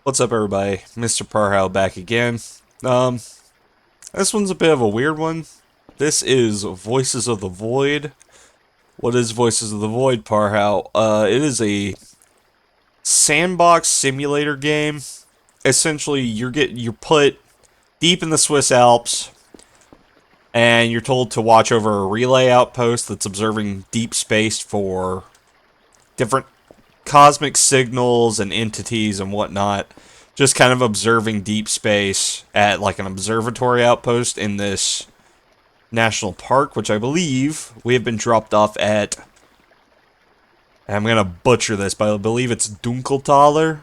What's up, everybody? Mr. Parhow back again. This one's a bit of a weird one. This is Voices of the Void. What is Voices of the Void, Parhow? It is a sandbox simulator game. Essentially, you're put deep in the Swiss Alps, and you're told to watch over a relay outpost that's observing deep space for different cosmic signals and entities and whatnot. Just kind of observing deep space at like an observatory outpost in this national park, which I believe we have been dropped off at. And I'm gonna butcher this, but I believe it's Dunkeltaler.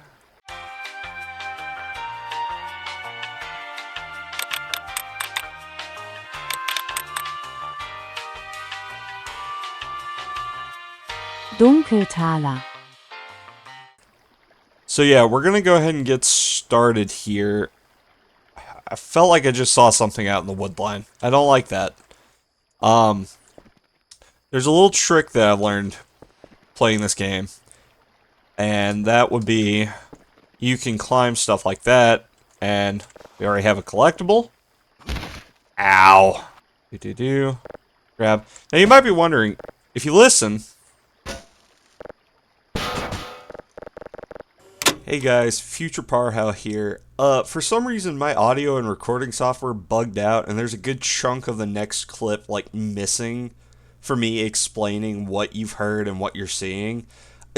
Dunkeltaler. So yeah, we're gonna go ahead and get started here. I felt like I just saw something out in the woodline. I don't like that. There's a little trick that I've learned playing this game, and that would be you can climb stuff like that, and we already have a collectible. Ow. Do. Grab. Now you might be wondering, if you listen. Hey guys, Future Parhow here. For some reason my audio and recording software bugged out, and there's a good chunk of the next clip like missing for me explaining what you've heard and what you're seeing.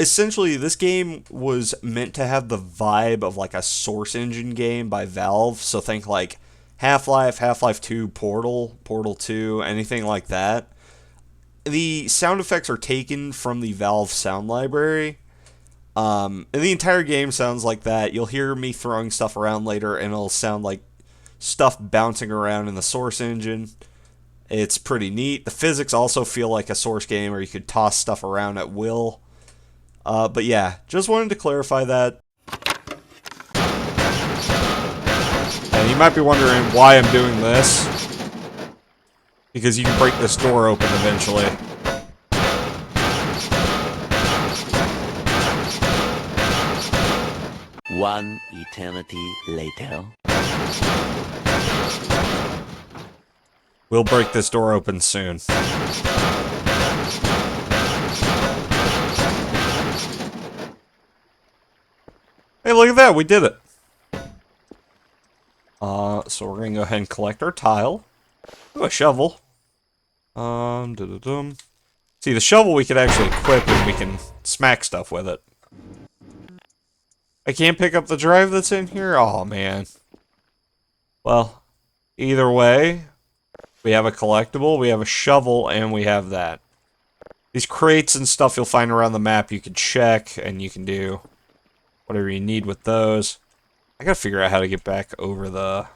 Essentially, this game was meant to have the vibe of like a Source Engine game by Valve, so think like Half-Life, Half-Life 2, Portal, Portal 2, anything like that. The sound effects are taken from the Valve sound library. And the entire game sounds like that. You'll hear me throwing stuff around later, and it'll sound like stuff bouncing around in the Source Engine. It's pretty neat. The physics also feel like a Source game, where you could toss stuff around at will. But yeah, just wanted to clarify that. And you might be wondering why I'm doing this. Because you can break this door open eventually. One eternity later. We'll break this door open soon. Hey, look at that, we did it. So we're gonna go ahead and collect our tile. Ooh, a shovel. See, the shovel we could actually equip and we can smack stuff with it. I can't pick up the drive that's in here? Oh, man. Well, either way, we have a collectible, we have a shovel, and we have that. These crates and stuff you'll find around the map you can check, and you can do whatever you need with those. I gotta figure out how to get back over the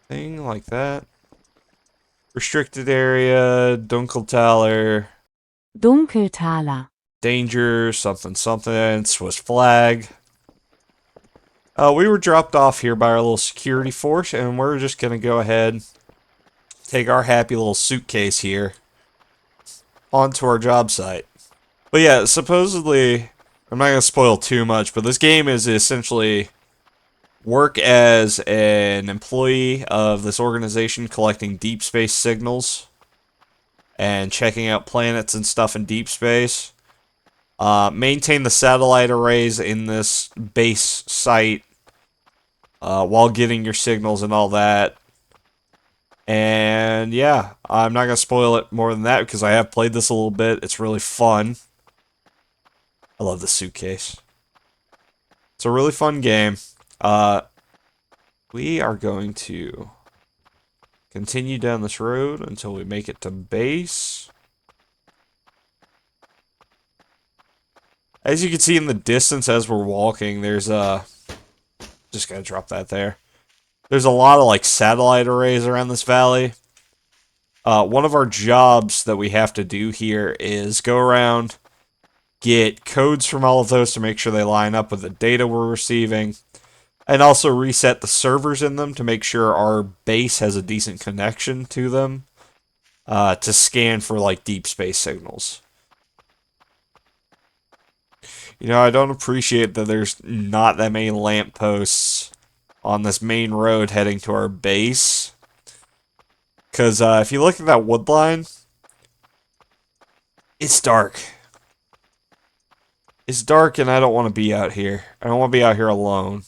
thing like that. Restricted area, Dunkeltaler. Dunkeltaler. Danger, something, something, Swiss flag. We were dropped off here by our little security force, and we're just gonna go ahead, take our happy little suitcase here onto our job site. But yeah, supposedly, I'm not gonna spoil too much, but this game is essentially work as an employee of this organization collecting deep space signals and checking out planets and stuff in deep space. Maintain the satellite arrays in this base site while getting your signals and all that. And yeah, I'm not going to spoil it more than that because I have played this a little bit. It's really fun. I love the suitcase. It's a really fun game. We are going to continue down this road until we make it to base. As you can see in the distance as we're walking, there's just gotta drop that there. There's a lot of like satellite arrays around this valley. One of our jobs that we have to do here is go around, get codes from all of those to make sure they line up with the data we're receiving, and also reset the servers in them to make sure our base has a decent connection to them to scan for like deep space signals. You know, I don't appreciate that there's not that many lampposts on this main road heading to our base. Because if you look at that wood line, it's dark. It's dark and I don't want to be out here. I don't want to be out here alone.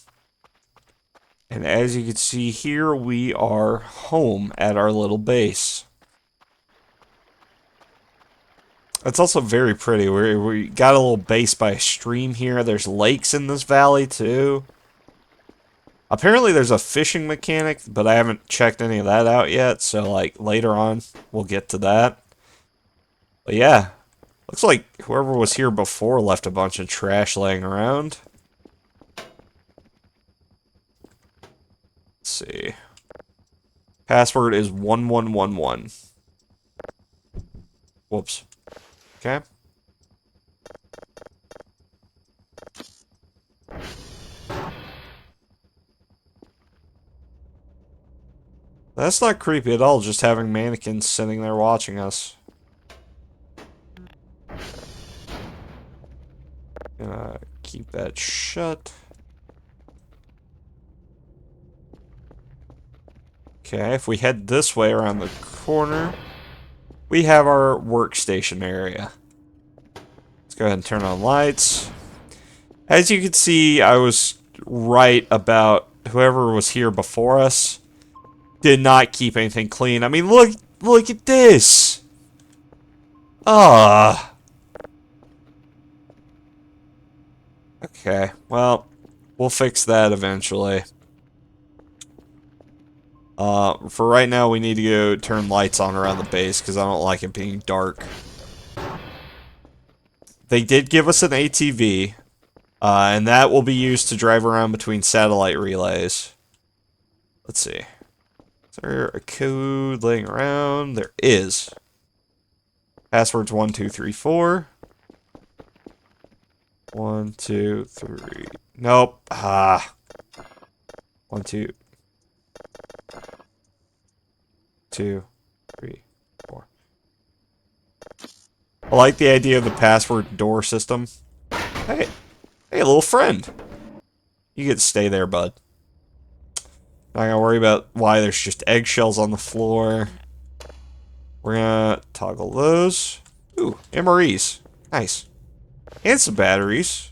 And as you can see here, we are home at our little base. It's also very pretty. We got a little base by a stream here. There's lakes in this valley too. Apparently there's a fishing mechanic, but I haven't checked any of that out yet. So like later on, we'll get to that. But yeah, looks like whoever was here before left a bunch of trash laying around. Let's see. Password is 1111. Whoops. Okay. That's not creepy at all, just having mannequins sitting there watching us. Gonna keep that shut. Okay, if we head this way around the corner, we have our workstation area. Let's go ahead and turn on lights. As you can see, I was right about whoever was here before us did not keep anything clean. I mean, look at this. Okay, well, we'll fix that eventually. For right now, we need to go turn lights on around the base because I don't like it being dark. They did give us an ATV, and that will be used to drive around between satellite relays. Let's see. Is there a code laying around? There is. Password's 1234. 1, 2, 3. Nope. 1, 2. 2, 3, 4. I like the idea of the password door system. Hey, little friend. You get to stay there, bud. Not gonna worry about why there's just eggshells on the floor. We're gonna toggle those. Ooh, MREs. Nice. And some batteries.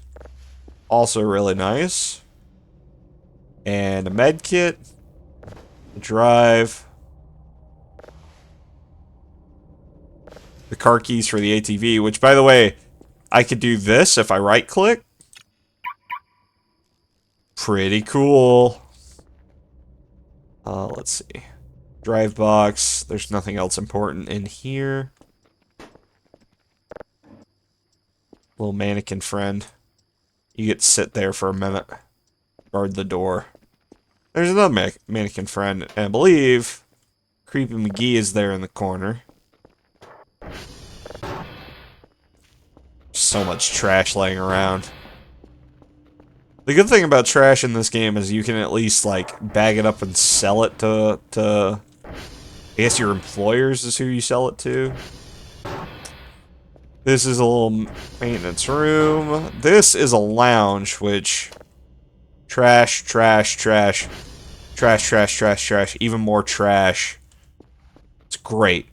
Also really nice. And a med kit. A drive. The car keys for the ATV, which, by the way, I could do this if I right-click. Pretty cool. Let's see. Drive box. There's nothing else important in here. Little mannequin friend. You get to sit there for a minute. Guard the door. There's another mannequin friend, and I believe Creepy McGee is there in the corner. So much trash laying around. The good thing about trash in this game is you can at least, like, bag it up and sell it to I guess your employers is who you sell it to. This is a little maintenance room. This is a lounge, which... Trash, trash, trash. Trash, trash, trash, trash. Even more trash. It's great.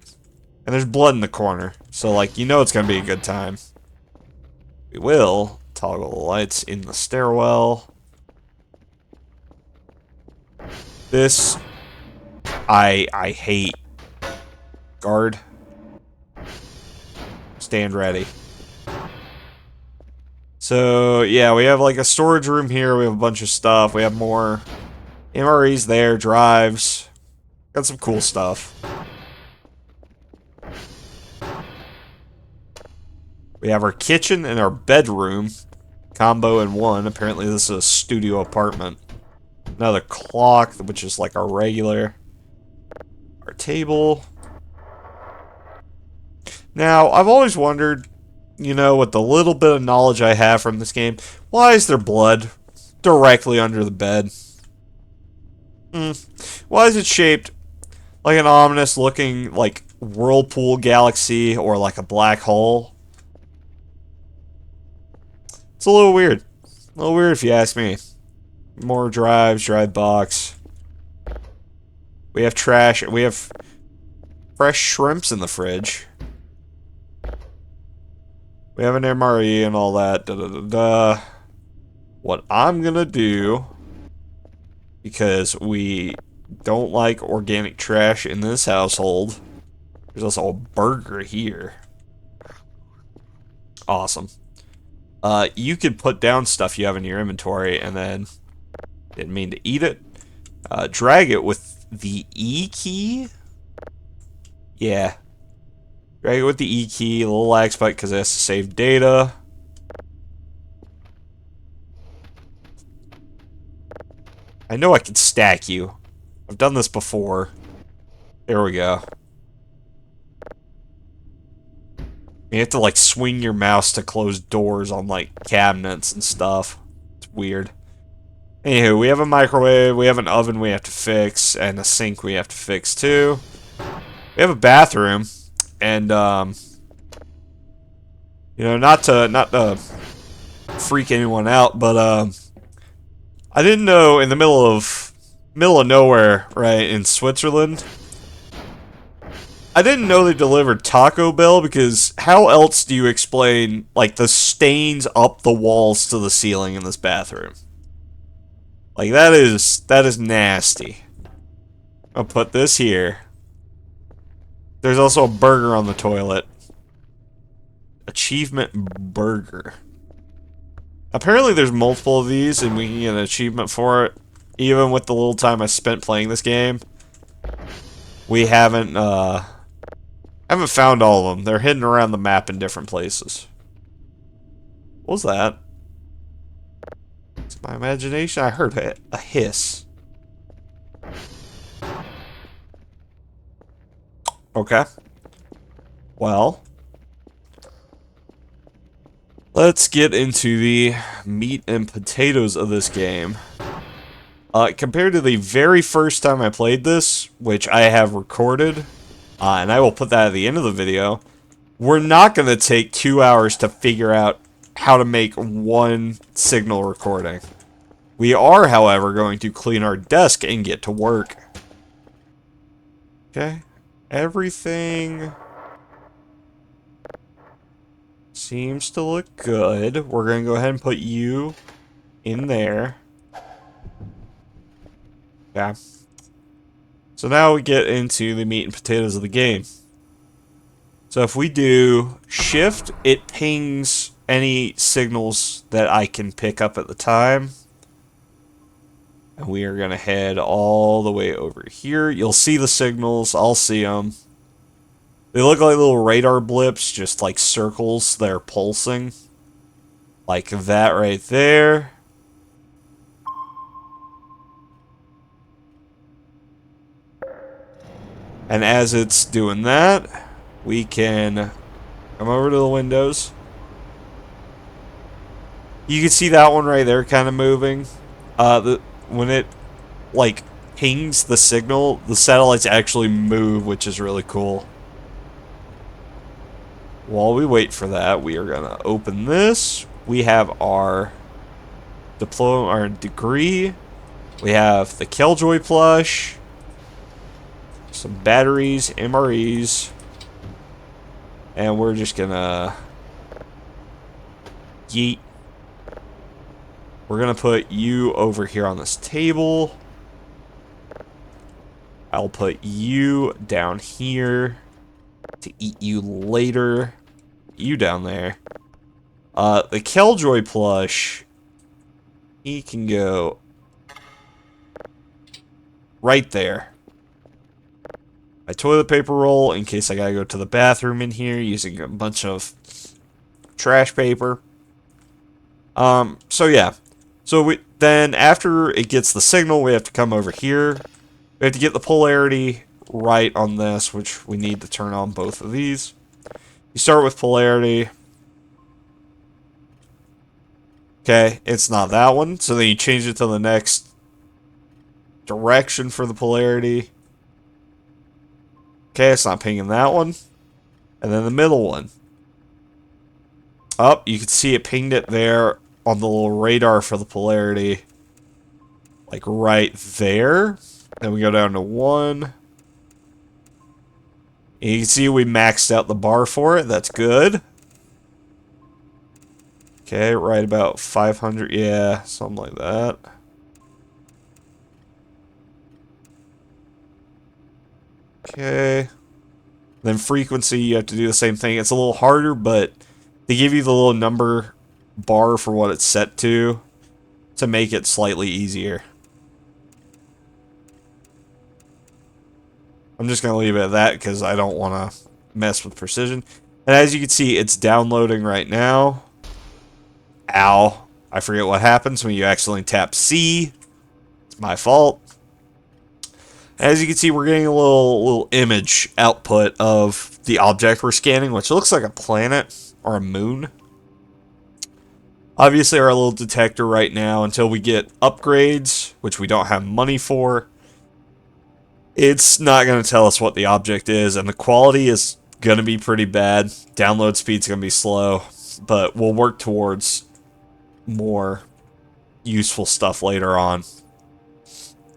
And there's blood in the corner. So, like, you know it's gonna be a good time. We will toggle the lights in the stairwell. This... I hate. Guard. Stand ready. So, yeah, we have like a storage room here. We have a bunch of stuff. We have more MREs there, drives. Got some cool stuff. We have our kitchen and our bedroom. Combo in one. Apparently this is a studio apartment. Another clock, which is like our regular. Our table. Now, I've always wondered, you know, with the little bit of knowledge I have from this game, why is there blood directly under the bed? Why is it shaped like an ominous looking, like, whirlpool galaxy or like a black hole? It's a little weird. A little weird if you ask me. More drives, drive box. We have trash. We have fresh shrimps in the fridge. We have an MRE and all that. Da, da, da, da. What I'm gonna do, because we don't like organic trash in this household. There's also a burger here. Awesome. You could put down stuff you have in your inventory and then, didn't mean to eat it. Drag it with the E key. Yeah. Drag it with the E key, a little lag spike because it has to save data. I know I can stack you. I've done this before. There we go. You have to like swing your mouse to close doors on like cabinets and stuff. It's weird. Anywho, we have a microwave, we have an oven we have to fix, and a sink we have to fix too. We have a bathroom, and you know, not to freak anyone out, but I didn't know in the middle of nowhere, right, in Switzerland, I didn't know they delivered Taco Bell, because how else do you explain, like, the stains up the walls to the ceiling in this bathroom? Like, that is nasty. I'll put this here. There's also a burger on the toilet. Achievement burger. Apparently there's multiple of these, and we can get an achievement for it. Even with the little time I spent playing this game. We haven't found all of them. They're hidden around the map in different places. What was that? It's my imagination. I heard a hiss. Okay. Well, let's get into the meat and potatoes of this game. Compared to the very first time I played this, which I have recorded, and I will put that at the end of the video, we're not going to take 2 hours to figure out how to make one signal recording. We are, however, going to clean our desk and get to work. Okay. Everything seems to look good. We're going to go ahead and put you in there. Yeah. So now we get into the meat and potatoes of the game. So if we do shift, it pings any signals that I can pick up at the time. And we are going to head all the way over here. You'll see the signals. I'll see them. They look like little radar blips, just like circles that are pulsing. Like that right there. And as it's doing that, we can come over to the windows. You can see that one right there kind of moving. When it, like, pings the signal, the satellites actually move, which is really cool. While we wait for that, we are going to open this. We have our diploma, our degree. We have the Killjoy plush. Some batteries, MREs. And we're just going to yeet. We're going to put you over here on this table. I'll put you down here to eat you later. You down there. The Killjoy plush, he can go right there. My toilet paper roll, in case I gotta go to the bathroom in here using a bunch of trash paper. So yeah. So then after it gets the signal, we have to come over here. We have to get the polarity right on this, which we need to turn on both of these. You start with polarity. Okay, it's not that one. So then you change it to the next direction for the polarity. Okay, it's not pinging that one. And then the middle one. Oh, you can see it pinged it there on the little radar for the polarity. Like right there. Then we go down to 1. And you can see we maxed out the bar for it. That's good. Okay, right about 500. Yeah, something like that. Okay. Then frequency, you have to do the same thing. It's a little harder, but they give you the little number bar for what it's set to make it slightly easier. I'm just going to leave it at that because I don't want to mess with precision. And as you can see, it's downloading right now. Ow. I forget what happens when you accidentally tap C. It's my fault. As you can see, we're getting a little image output of the object we're scanning, which looks like a planet or a moon. Obviously, our little detector right now, until we get upgrades, which we don't have money for, it's not going to tell us what the object is, and the quality is going to be pretty bad. Download speed's going to be slow, but we'll work towards more useful stuff later on.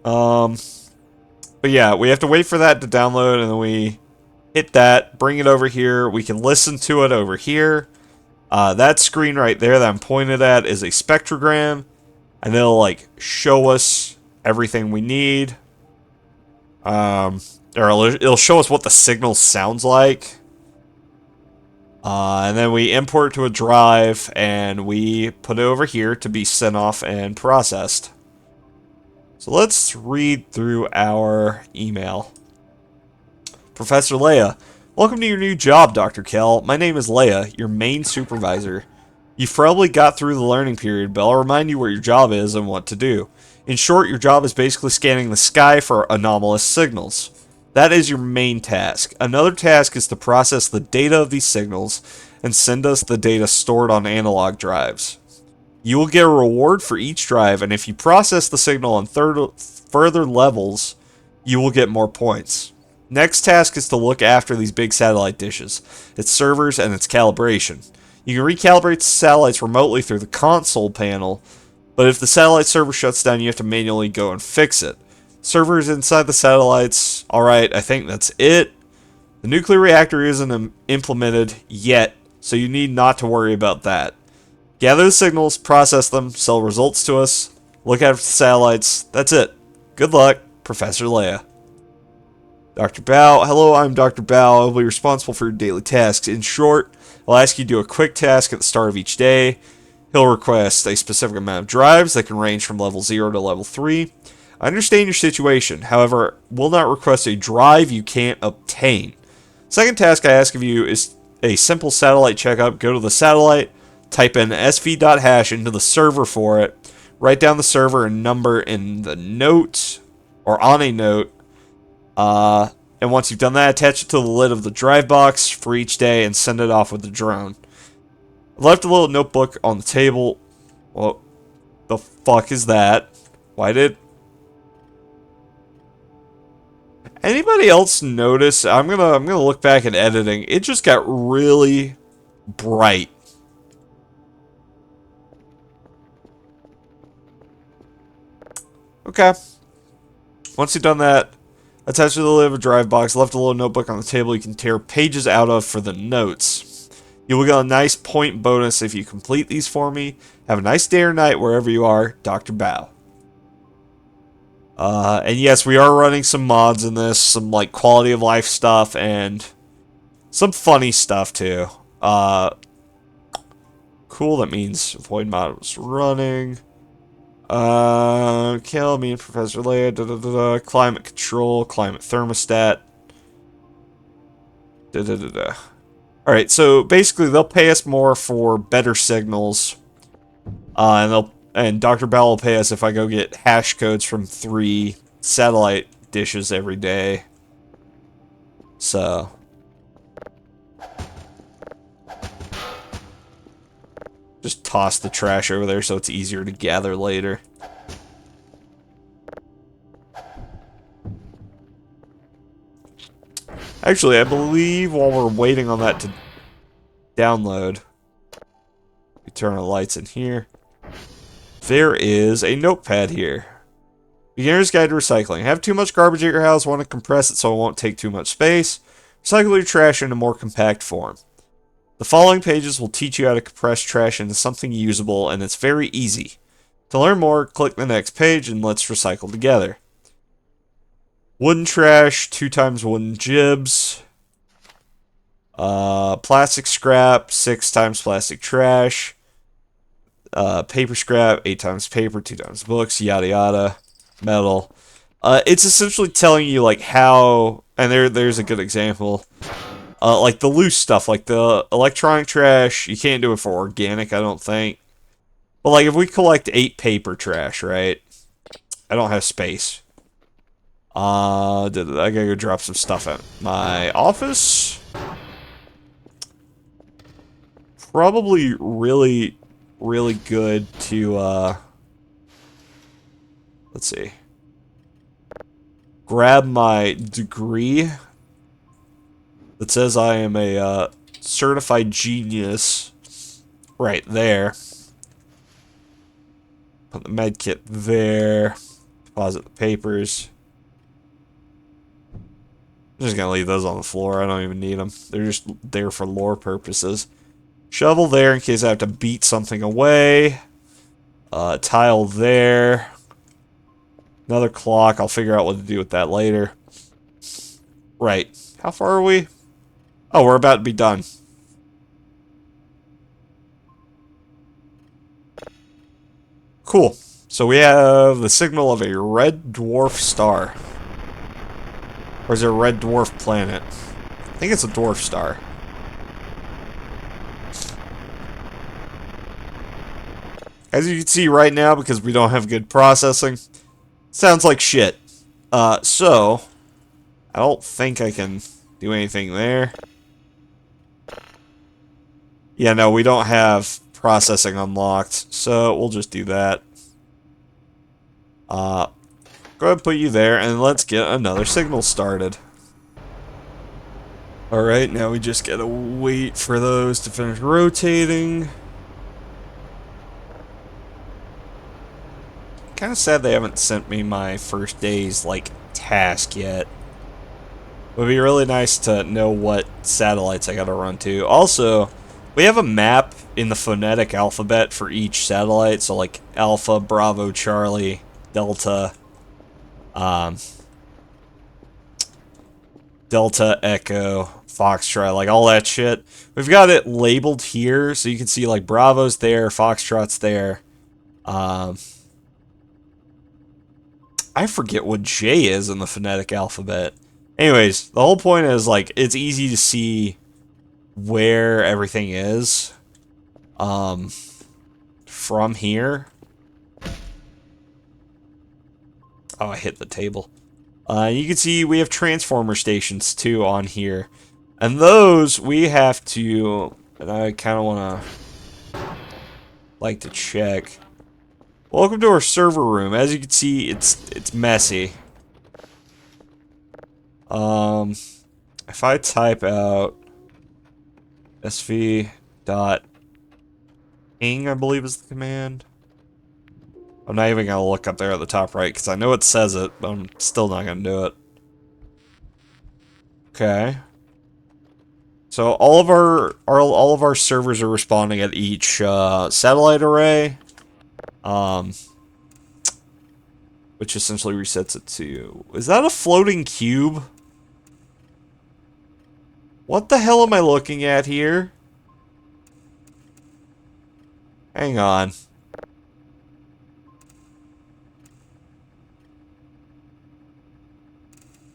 But yeah, we have to wait for that to download, and then we hit that, bring it over here. We can listen to it over here. That screen right there that I'm pointed at is a spectrogram, and it'll like show us everything we need. Or it'll show us what the signal sounds like. And then we import it to a drive, and we put it over here to be sent off and processed. So let's read through our email. Professor Leia, welcome to your new job, Dr. Kell. My name is Leia, your main supervisor. You've probably got through the learning period, but I'll remind you what your job is and what to do. In short, your job is basically scanning the sky for anomalous signals. That is your main task. Another task is to process the data of these signals and send us the data stored on analog drives. You will get a reward for each drive, and if you process the signal on further levels, you will get more points. Next task is to look after these big satellite dishes, its servers, and its calibration. You can recalibrate the satellites remotely through the console panel, but if the satellite server shuts down, you have to manually go and fix it. Servers inside the satellites, alright, I think that's it. The nuclear reactor isn't implemented yet, so you need not to worry about that. Gather the signals, process them, sell results to us, look after the satellites. That's it. Good luck, Professor Leia. Dr. Bao. Hello, I'm Dr. Bao. I'll be responsible for your daily tasks. In short, I'll ask you to do a quick task at the start of each day. He'll request a specific amount of drives that can range from level 0 to level 3. I understand your situation, however, will not request a drive you can't obtain. Second task I ask of you is a simple satellite checkup. Go to the satellite, type in sv.hash into the server for it, write down the server and number in the note, or on a note, and once you've done that, attach it to the lid of the drive box for each day and send it off with the drone. I've left a little notebook on the table. What the fuck is that? Why did... Anybody else notice? I'm gonna look back at editing. It just got really bright. Okay. Once you've done that, attach to the lid of a drive box, left a little notebook on the table you can tear pages out of for the notes. You will get a nice point bonus if you complete these for me. Have a nice day or night wherever you are, Dr. Bao. And yes, we are running some mods in this, some like quality of life stuff and some funny stuff too. Cool, that means void mod was running. Kill me and Professor Leia, climate control, climate thermostat. Alright, so basically they'll pay us more for better signals. And Dr. Bell will pay us if I go get hash codes from 3 satellite dishes every day. So. Just toss the trash over there so it's easier to gather later. Actually, I believe while we're waiting on that to download, we turn our lights in here. there is a notepad here. Beginner's Guide to Recycling. Have too much garbage at your house, want to compress it so it won't take too much space. Recycle your trash in a more compact form. The following pages will teach you how to compress trash into something usable, and it's very easy. To learn more, click the next page and let's recycle together. Wooden trash, 2 times wooden jibs. Plastic scrap, 6 times plastic trash. Paper scrap, 8 times paper, 2 times books, yada yada. Metal. It's essentially telling you like how, and there's a good example. Like the loose stuff, like the electronic trash, you can't do it for organic, I don't think. But like if we collect 8 paper trash, right? I don't have space. I gotta go drop some stuff at my office. Probably really, really good to, let's see. Grab my degree that says I am a certified genius right there. Put the med kit there. Deposit the papers. I'm just gonna leave those on the floor. I don't even need them. They're just there for lore purposes. Shovel there in case I have to beat something away. Tile there. Another clock. I'll figure out what to do with that later. Right. How far are we? Oh, we're about to be done. Cool. So we have the signal of a red dwarf star. Or is it a red dwarf planet? I think it's a dwarf star. As you can see right now, because we don't have good processing, sounds like shit. So, I don't think I can do anything there. Yeah, no, we don't have processing unlocked, so we'll just do that. Go ahead and put you there, and let's get another signal started. Alright, now we just gotta wait for those to finish rotating. Kind of sad they haven't sent me my first day's, like, task yet. It would be really nice to know what satellites I gotta run to. Also, we have a map in the phonetic alphabet for each satellite, so like Alpha, Bravo, Charlie, Delta, Delta, Echo, Foxtrot, like all that shit. We've got it labeled here, so you can see like Bravo's there, Foxtrot's there. I forget what J is in the phonetic alphabet. Anyways, the whole point is like it's easy to see where everything is from here. Oh, I hit the table. You can see we have transformer stations too on here, and those we have to, and I kind of want to check. Welcome to our server room. As you can see, it's messy. If I type out sv.ping, I believe is the command. I'm not even gonna look up there at the top right because I know it says it, but I'm still not gonna do it. Okay. So all of our servers are responding at each satellite array, which essentially resets it to. Is that a floating cube? What the hell am I looking at here? Hang on.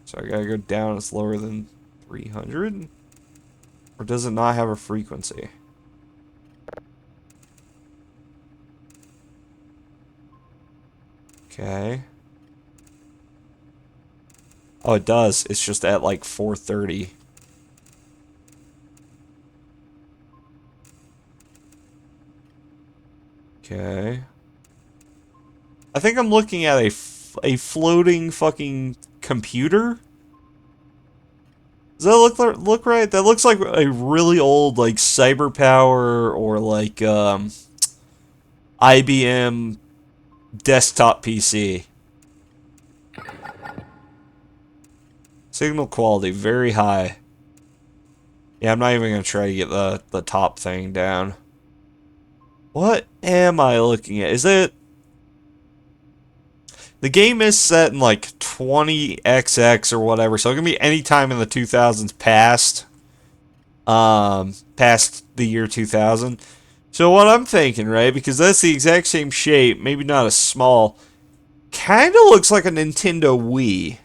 So I gotta go down, it's lower than 300? Or does it not have a frequency? Okay. Oh, it does. It's just at like 430. Okay. I think I'm looking at a floating fucking computer. Does that look right? That looks like a really old like CyberPower or like IBM desktop PC. Signal quality, very high. Yeah, I'm not even going to try to get the top thing down. What am I looking at? Is it... The game is set in like 20XX or whatever, so it can be any time in the 2000s past the year 2000. So what I'm thinking, right, because that's the exact same shape, maybe not as small, kind of looks like a Nintendo Wii.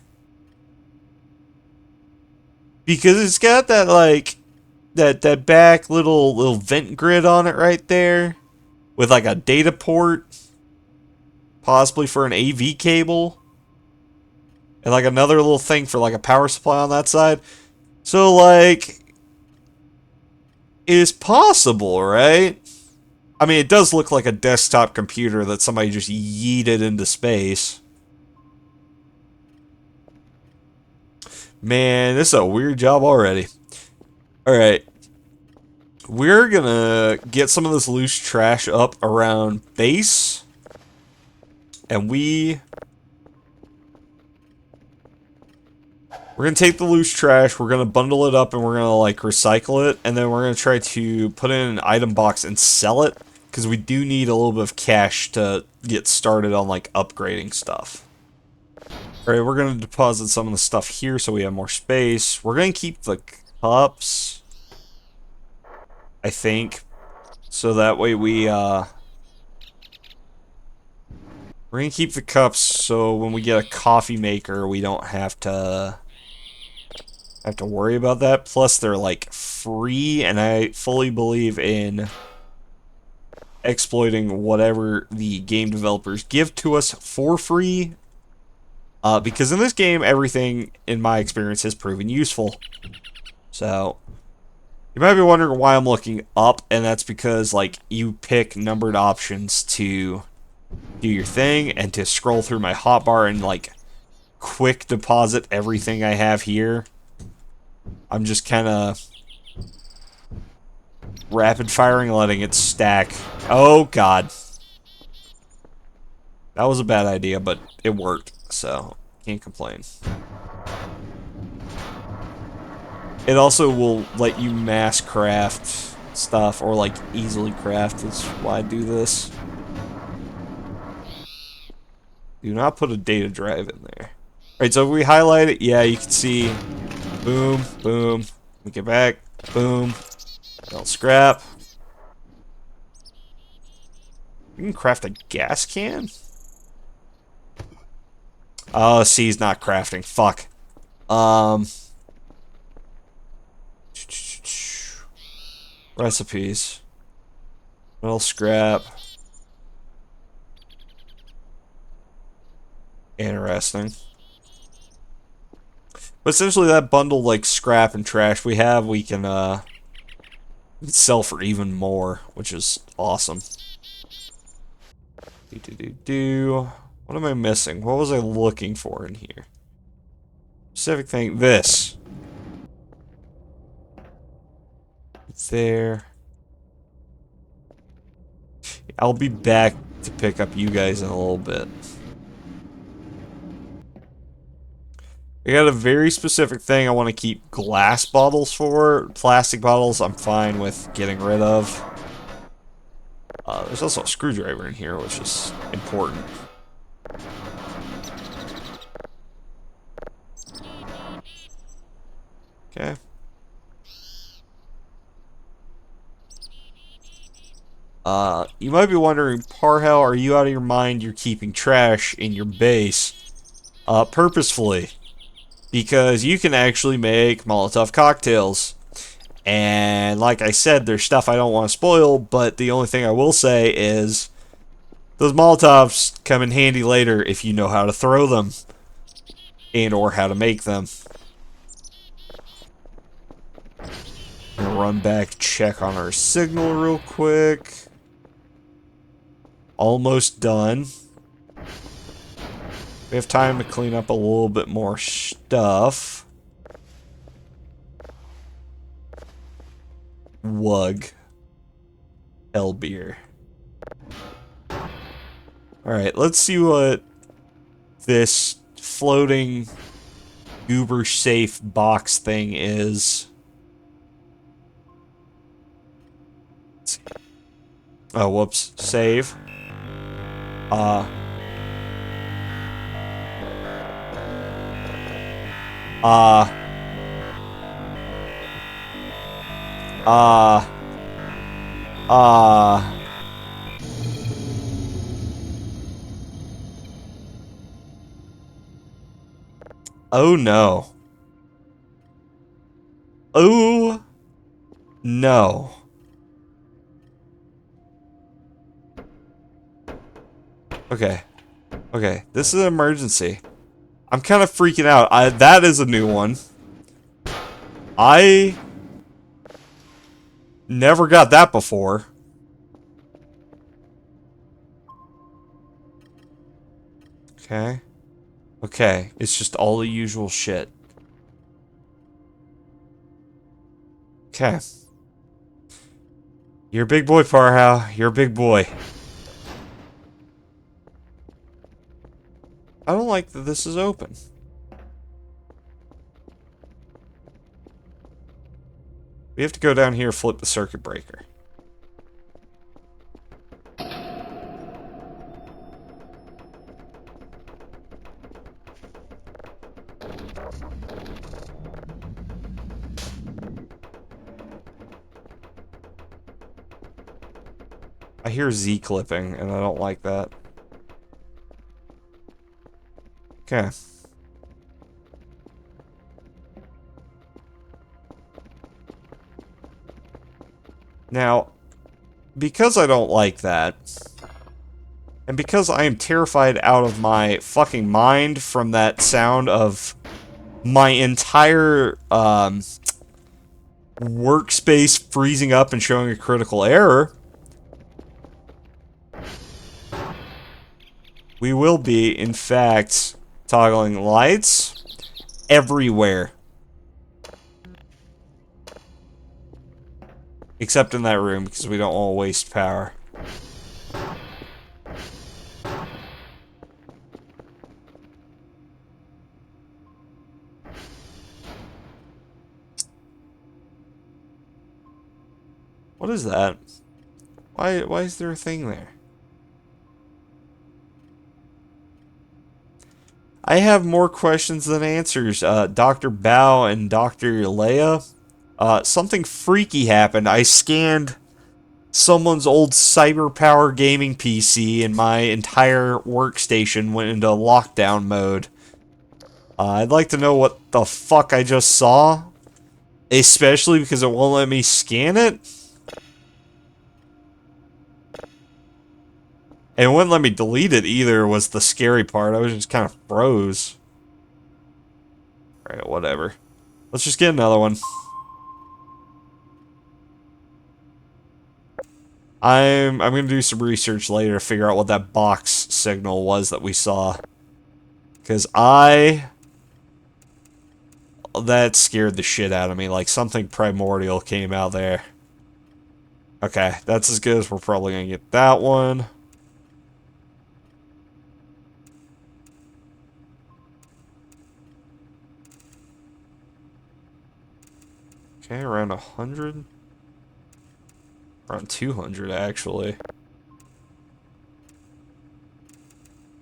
Because it's got that, like, that back little vent grid on it right there, with like a data port, possibly for an AV cable, and like another little thing for like a power supply on that side. So like, it's possible, right? I mean, it does look like a desktop computer that somebody just yeeted into space. Man, this is a weird job already. Alright. We're gonna get some of this loose trash up around base. And we're gonna take the loose trash, we're gonna bundle it up, and we're gonna like recycle it, and then we're gonna try to put it in an item box and sell it, because we do need a little bit of cash to get started on like upgrading stuff. Alright, we're gonna deposit some of the stuff here so we have more space. We're gonna keep the cups, I think, so that way we're gonna keep the cups so when we get a coffee maker we don't have to worry about that. Plus they're like free, and I fully believe in exploiting whatever the game developers give to us for free. Because in this game, everything, in my experience, has proven useful. So, you might be wondering why I'm looking up, and that's because, like, you pick numbered options to do your thing, and to scroll through my hotbar and, like, quick deposit everything I have here. I'm just kind of rapid firing, letting it stack. Oh, God. That was a bad idea, but it worked, so can't complain. It also will let you mass craft stuff, or like easily craft. That's why I do this. Do not put a data drive in there. Alright, so if we highlight it, yeah, you can see boom, boom. We get back, boom. Don't scrap. You can craft a gas can? Oh, C is not crafting. Fuck. Recipes. Metal scrap. Interesting. But essentially that bundle, like scrap and trash we have, we can sell for even more, which is awesome. What am I missing? What was I looking for in here? Specific thing. This. It's there. I'll be back to pick up you guys in a little bit. I got a very specific thing I want to keep glass bottles for. Plastic bottles, I'm fine with getting rid of. There's also a screwdriver in here, which is important. Okay. You might be wondering, Parhel, are you out of your mind? You're keeping trash in your base. Purposefully. Because you can actually make Molotov cocktails. And like I said, there's stuff I don't want to spoil, but the only thing I will say is those Molotovs come in handy later if you know how to throw them. And or how to make them. I'm gonna run back, check on our signal real quick. Almost done. We have time to clean up a little bit more stuff. Wug. Hellbeer. Alright, let's see what this floating uber safe box thing is. Oh, whoops. Save. Uh, uh, oh no. Oh no. Okay. Okay, this is an emergency. I'm kind of freaking out. That is a new one. I never got that before. Okay. Okay, it's just all the usual shit. Okay. You're a big boy, Parhau. You're a big boy. I don't like that this is open. We have to go down here, flip the circuit breaker. I hear Z clipping, and I don't like that. Okay. Now, because I don't like that, and because I am terrified out of my fucking mind from that sound of my entire workspace freezing up and showing a critical error, we will be, in fact, toggling lights everywhere. Except in that room, because we don't want to waste power. What is that? Why is there a thing there? I have more questions than answers. Dr. Bao and Dr. Leia. Something freaky happened. I scanned someone's old cyber power gaming PC and my entire workstation went into lockdown mode. I'd like to know what the fuck I just saw. Especially because it won't let me scan it. And it wouldn't let me delete it either, was the scary part. I was just kind of froze. Alright, whatever. Let's just get another one. I'm gonna do some research later to figure out what that box signal was that we saw. Because that scared the shit out of me. Like something primordial came out there. Okay, that's as good as we're probably gonna get that one. Okay, around 100. Around 200, actually.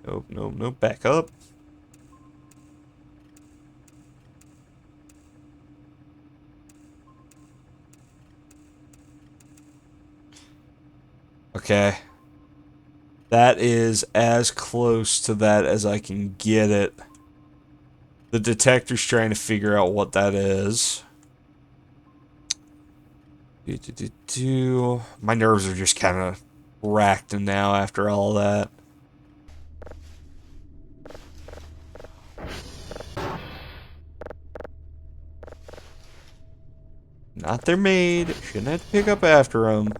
Nope, nope, nope. Back up. Okay. That is as close to that as I can get it. The detector's trying to figure out what that is. My nerves are just kind of racked now after all that. Not their maid. Shouldn't have to pick up after them.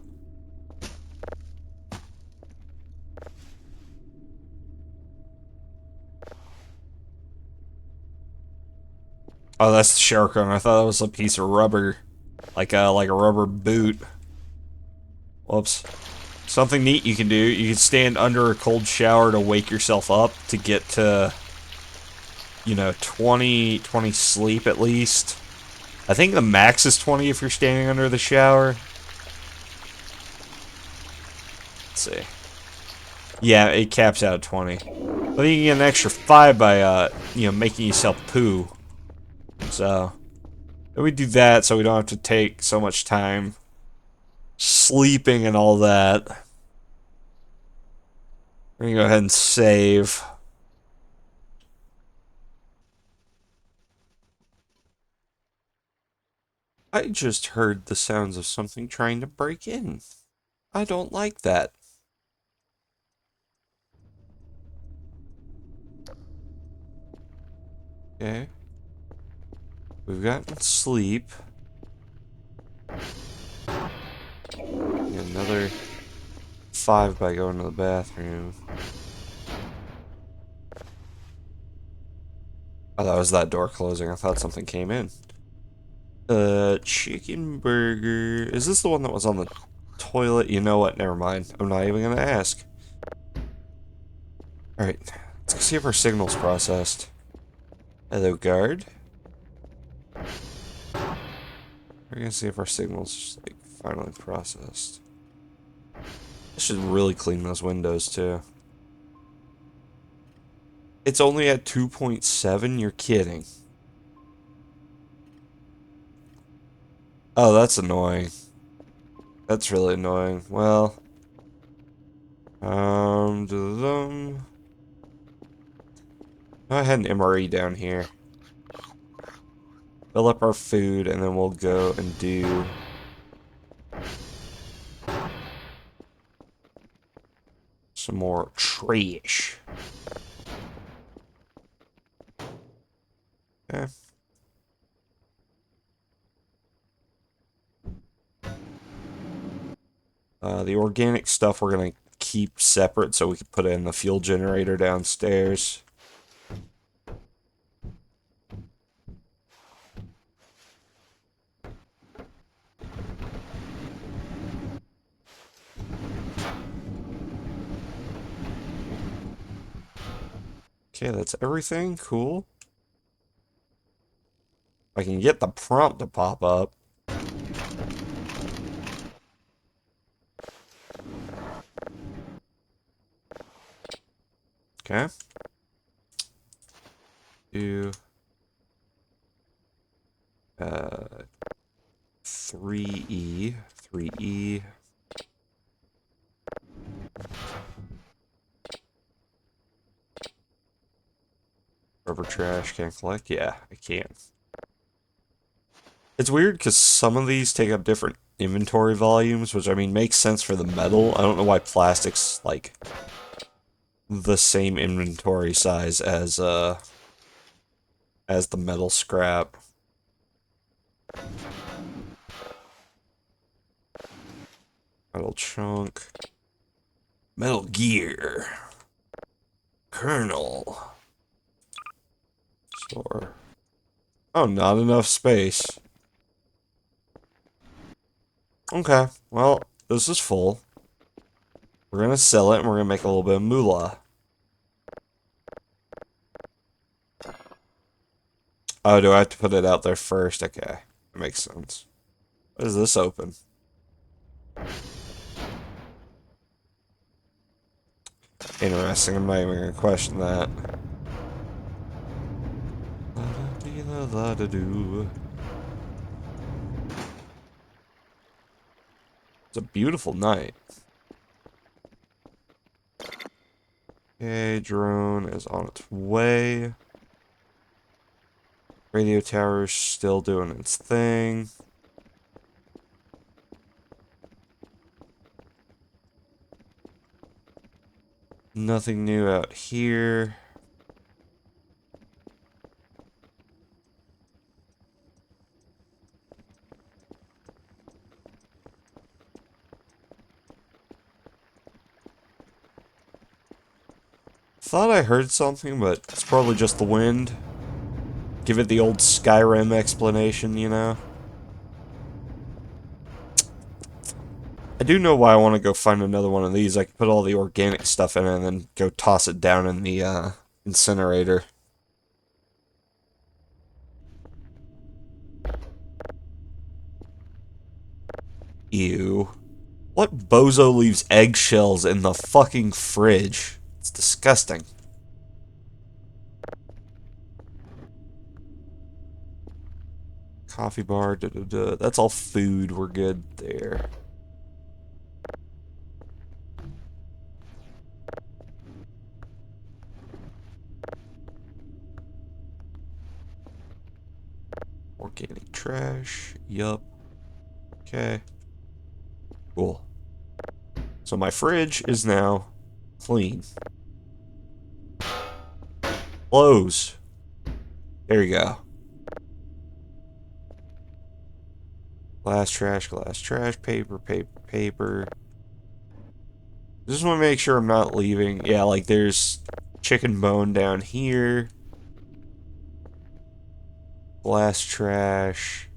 Oh, that's the shark gun. I thought that was a piece of rubber. Like a rubber boot. Whoops. Something neat you can do, you can stand under a cold shower to wake yourself up to get to, you know, 20 sleep at least. I think the max is 20 if you're standing under the shower. Let's see. Yeah, it caps out at 20. But you can get an extra 5 by, you know, making yourself poo. So, we do that so we don't have to take so much time sleeping and all that. We're gonna go ahead and save. I just heard the sounds of something trying to break in. I don't like that. Okay. We've gotten sleep. Another 5 by going to the bathroom. Oh, that was that door closing. I thought something came in. Chicken burger. Is this the one that was on the toilet? You know what? Never mind. I'm not even gonna ask. Alright. Let's go see if our signal's processed. Hello, guard. We're gonna see if our signal's, like, finally processed. I should really clean those windows, too. It's only at 2.7? You're kidding. Oh, that's annoying. That's really annoying. Well, go ahead and MRE down here. Fill up our food, and then we'll go and do some more trash. Okay. The organic stuff we're gonna keep separate so we can put it in the fuel generator downstairs. Okay, that's everything. Cool. I can get the prompt to pop up. Okay. Do 3E. 3E. Rubber trash can't collect? Yeah, I can. It's weird because some of these take up different inventory volumes, which I mean makes sense for the metal. I don't know why plastic's like the same inventory size as the metal scrap. Metal chunk. Metal gear. Kernel. Store. Oh, not enough space. Okay, well, this is full. We're gonna sell it and we're gonna make a little bit of moolah. Oh, do I have to put it out there first? Okay, that makes sense. What is this open? Interesting, I'm not even gonna question that. It's a beautiful night. Okay, drone is on its way. Radio tower's still doing its thing. Nothing new out here. Thought I heard something, but it's probably just the wind. Give it the old Skyrim explanation, you know? I do know why I want to go find another one of these. I can put all the organic stuff in it and then go toss it down in the incinerator. Ew. What bozo leaves eggshells in the fucking fridge? It's disgusting. Coffee bar, That's all food. We're good there. Organic trash. Yup. Okay. Cool. So my fridge is now clean. Close. There you go. Glass, trash, paper, paper, paper. Just want to make sure I'm not leaving. Yeah, like there's chicken bone down here. Glass trash.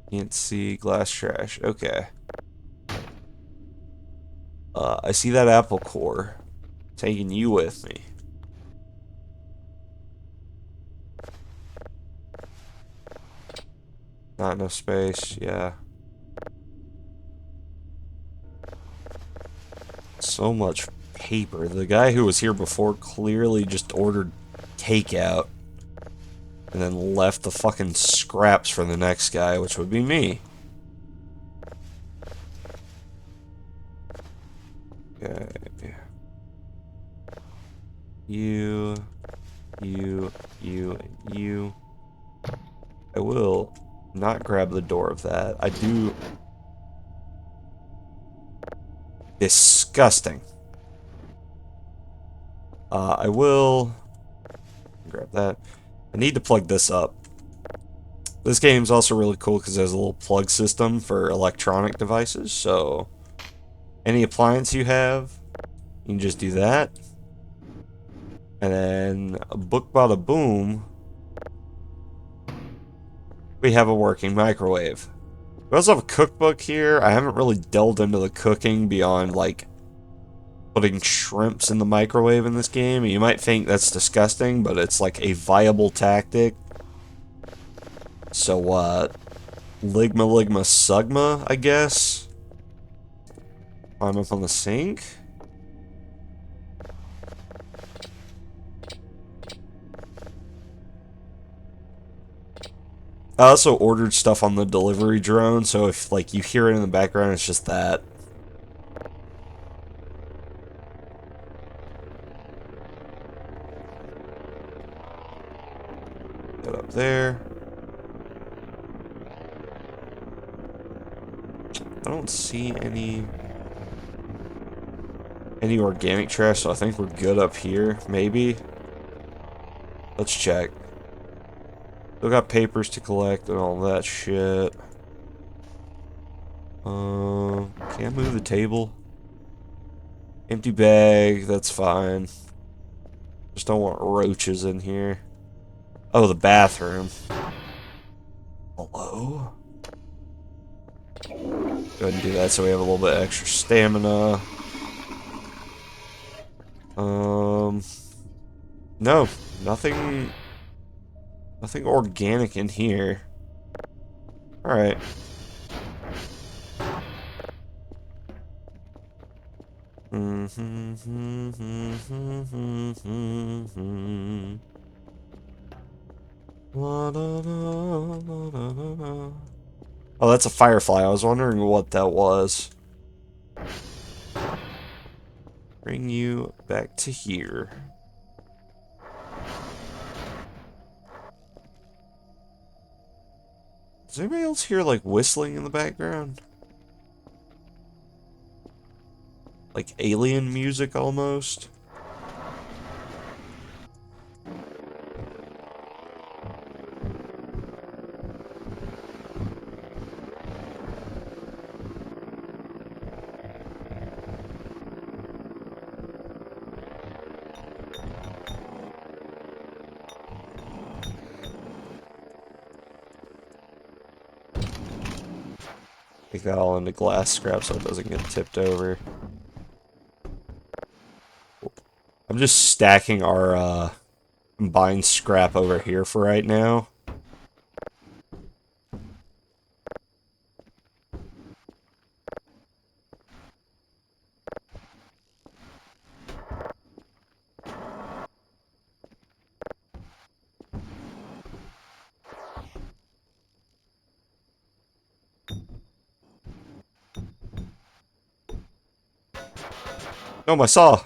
Can't see. Glass trash. Okay. I see that apple core. Taking you with me. Not enough space. Yeah. So much paper. The guy who was here before clearly just ordered takeout. And then left the fucking scraps for the next guy, which would be me. Okay. You, and you. I will not grab the door of that. I do... Disgusting. I will... Grab that. I need to plug this up. This game's also really cool because there's a little plug system for electronic devices, so... Any appliance you have, you can just do that. And then, book bada boom, we have a working microwave. We also have a cookbook here. I haven't really delved into the cooking beyond, like, putting shrimps in the microwave in this game. You might think that's disgusting, but it's, like, a viable tactic. So, Ligma Ligma Sugma, I guess? Climb up on the sink. I also ordered stuff on the delivery drone, so if, like, you hear it in the background, it's just that. Get up there. I don't see any organic trash, so I think we're good up here, maybe. Let's check. Still got papers to collect and all that shit. Can't move the table. Empty bag, that's fine. Just don't want roaches in here. Oh, the bathroom. Hello? Go ahead and do that so we have a little bit extra stamina. No, nothing organic in here. Alright. Oh, that's a firefly. I was wondering what that was. Bring you back to here. Does anybody else hear, like, whistling in the background? Like alien music, almost? Take that all into glass scrap so it doesn't get tipped over. I'm just stacking our combined scrap over here for right now. No, my saw!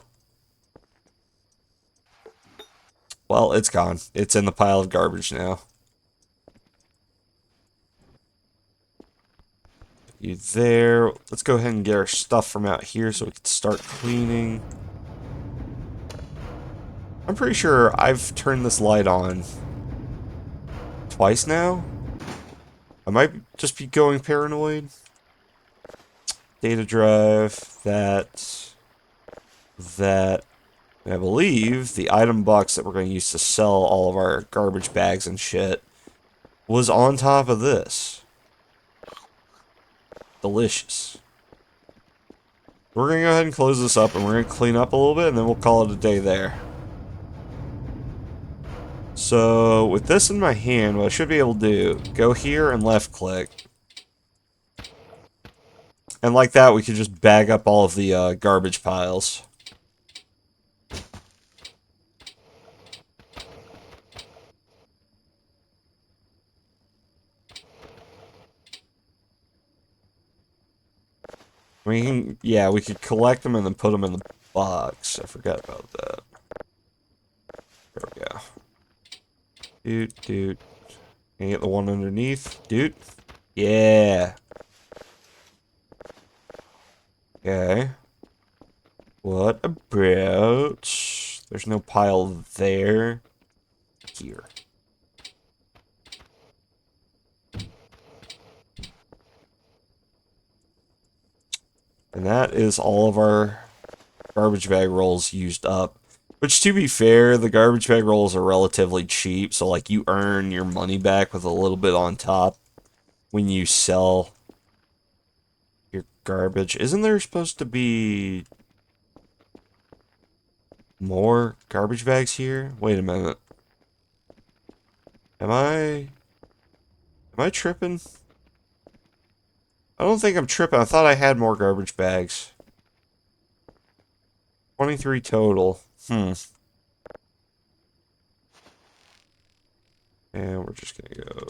Well, it's gone. It's in the pile of garbage now. You there. Let's go ahead and get our stuff from out here so we can start cleaning. I'm pretty sure I've turned this light on twice now. I might just be going paranoid. Data drive, that. And I believe the item box that we're going to use to sell all of our garbage bags and shit was on top of this. Delicious. We're going to go ahead and close this up, and we're going to clean up a little bit, and then we'll call it a day there. So, with this in my hand, what I should be able to do, go here and left click. And like that, we could just bag up all of the garbage piles. Yeah, we could collect them and then put them in the box. I forgot about that. There we go. Dude. Can you get the one underneath? Dude. Yeah. Okay. What about... There's no pile there. Here. And that is all of our garbage bag rolls used up. Which, to be fair, the garbage bag rolls are relatively cheap, so, like, you earn your money back with a little bit on top when you sell your garbage. Isn't there supposed to be more garbage bags here? Wait a minute. Am I tripping? I don't think I'm tripping. I thought I had more garbage bags. 23 total. And we're just gonna go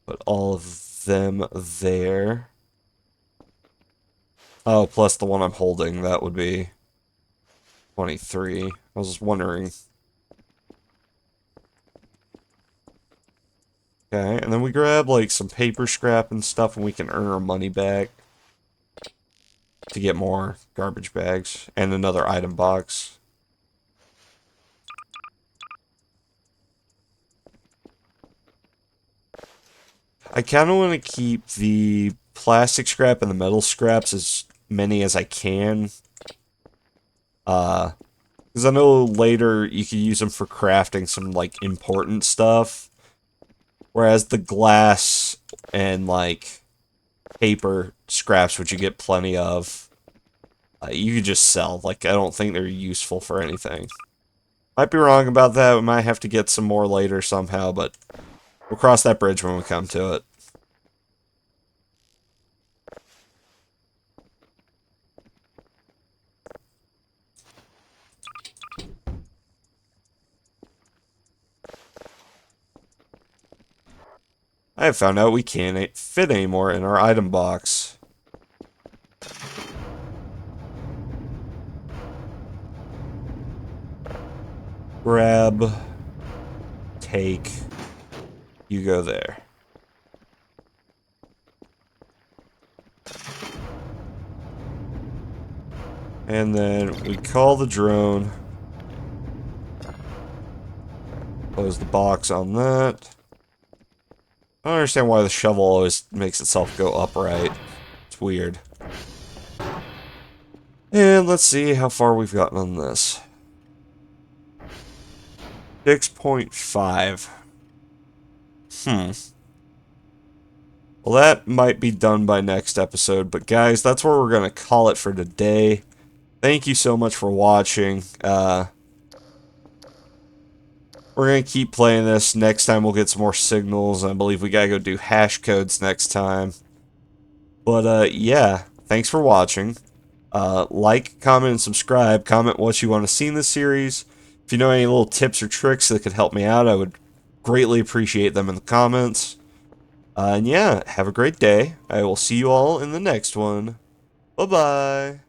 put all of them there. Oh, plus the one I'm holding, that would be 23. I was just wondering. Okay, and then we grab like some paper scrap and stuff and we can earn our money back to get more garbage bags and another item box. I kind of want to keep the plastic scrap and the metal scraps as many as I can. Because I know later you can use them for crafting some like important stuff. Whereas the glass and like paper scraps, which you get plenty of, you could just sell. Like, I don't think they're useful for anything. Might be wrong about that. We might have to get some more later somehow, but we'll cross that bridge when we come to it. I have found out we can't fit anymore in our item box. Grab, take, you go there. And then we call the drone. Close the box on that. I don't understand why the shovel always makes itself go upright. It's weird. And let's see how far we've gotten on this. 6.5. Well, that might be done by next episode, but guys, that's where we're going to call it for today. Thank you so much for watching. We're going to keep playing this. Next time we'll get some more signals. I believe we got to go do hash codes next time. But yeah, thanks for watching. Like, comment, and subscribe. Comment what you want to see in this series. If you know any little tips or tricks that could help me out, I would greatly appreciate them in the comments. And yeah, have a great day. I will see you all in the next one. Bye-bye.